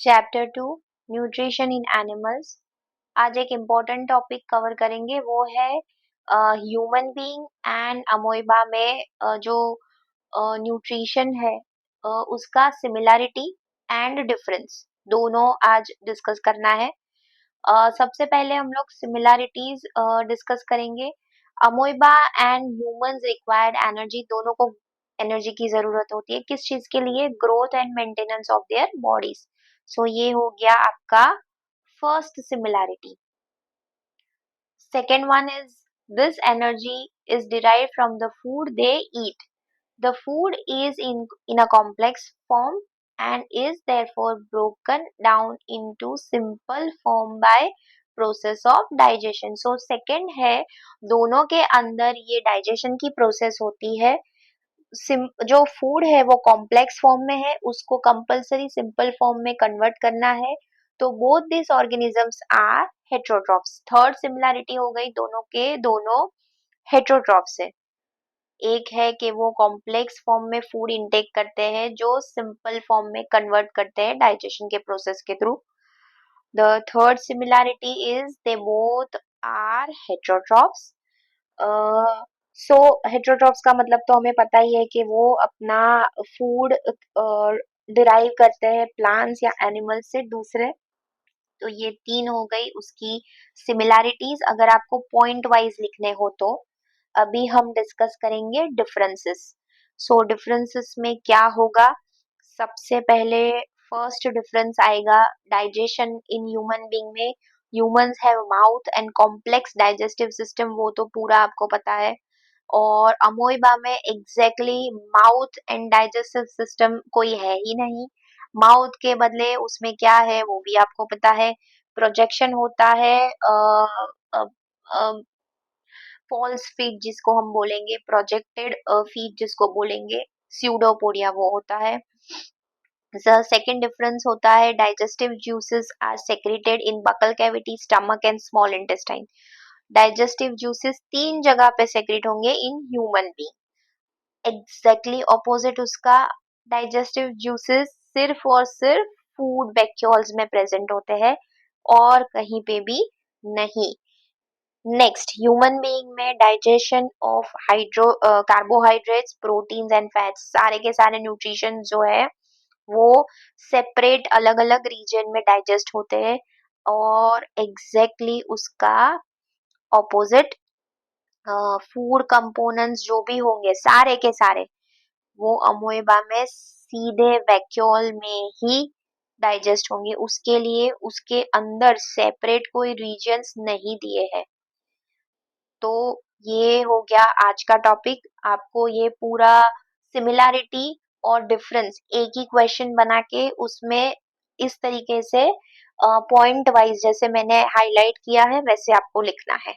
Chapter 2 nutrition in animals. आज एक important topic cover करेंगे, वो है ह्यूमन बीइंग एंड अमोइबा में जो न्यूट्रिशन है उसका सिमिलैरिटी एंड डिफरेंस दोनों आज डिस्कस करना है। सबसे पहले हम लोग सिमिलैरिटीज डिस्कस करेंगे। अमोइबा एंड ह्यूमंस रिक्वायर्ड एनर्जी, दोनों को एनर्जी की जरूरत होती है किस चीज के लिए? Growth and maintenance of their bodies. So ये हो गया आपका first similarity. Second one is this energy is derived from the food they eat. The food is in a complex form and is therefore broken down into simple form by process of digestion. So second है, दोनों के अंदर ये digestion की process होती है। जो food है वो कॉम्प्लेक्स फॉर्म में है, उसको कंपलसरी सिंपल फॉर्म में कन्वर्ट करना है। तो both this organisms are heterotrophs. Third similarity हो गई, दोनों के दोनों हेट्रोट्रॉफ्स है। एक है कि वो कॉम्प्लेक्स फॉर्म में फूड इनटेक करते हैं, जो सिंपल फॉर्म में कन्वर्ट करते हैं डाइजेशन के प्रोसेस के through. The third similarity is they both are heterotrophs. So heterotrophs का मतलब तो हमें पता ही है कि वो अपना फूड डिराइव करते हैं प्लांट्स या एनिमल्स से दूसरे। तो ये तीन हो गई उसकी सिमिलैरिटीज। अगर आपको पॉइंट वाइज लिखने हो तो अभी हम डिस्कस करेंगे डिफरेंसेस। सो डिफरेंसेस में क्या होगा? सबसे पहले फर्स्ट डिफरेंस आएगा डाइजेशन इन ह्यूमन बीइंग में। Humans have mouth and complex digestive system, वो तो पूरा आपको पता है। और अमोइबा में exactly mouth and digestive system कोई है ही नहीं। माउथ के बदले उसमें क्या है वो भी आपको पता है, प्रोजेक्शन होता है। फॉल्स फीट जिसको हम बोलेंगे, प्रोजेक्टेड फीट जिसको बोलेंगे, स्यूडोपोडिया वो होता है। सेकेंड डिफरेंस होता है digestive juices are secreted in buccal cavity, stomach and small intestine. Digestive juices तीन जगह पे सेक्रेट होंगे in human being. Exactly opposite उसका, डाइजेस्टिव जूसेस सिर्फ और सिर्फ फूड वैक्यूल्स में प्रेजेंट होते हैं और कहीं पे भी नहीं। नेक्स्ट, ह्यूमन बीइंग में digestion of carbohydrates, proteins and fats, सारे के सारे न्यूट्रिशन जो है वो सेपरेट अलग अलग रीजन में डाइजेस्ट होते हैं। और एग्जैक्टली उसका ऑपोजिट, फूड कंपोनेंट्स जो भी होंगे सारे के सारे वो अमोएबा में सीधे वैक्यूल में ही डाइजेस्ट होंगे। उसके लिए उसके अंदर सेपरेट कोई रीजन्स नहीं दिए हैं। तो ये हो गया आज का टॉपिक। आपको ये पूरा सिमिलैरिटी और डिफरेंस एक ही क्वेश्चन बना के उसमें इस तरीके से पॉइंट वाइज जैसे मैंने हाईलाइट किया है वैसे आपको लिखना है।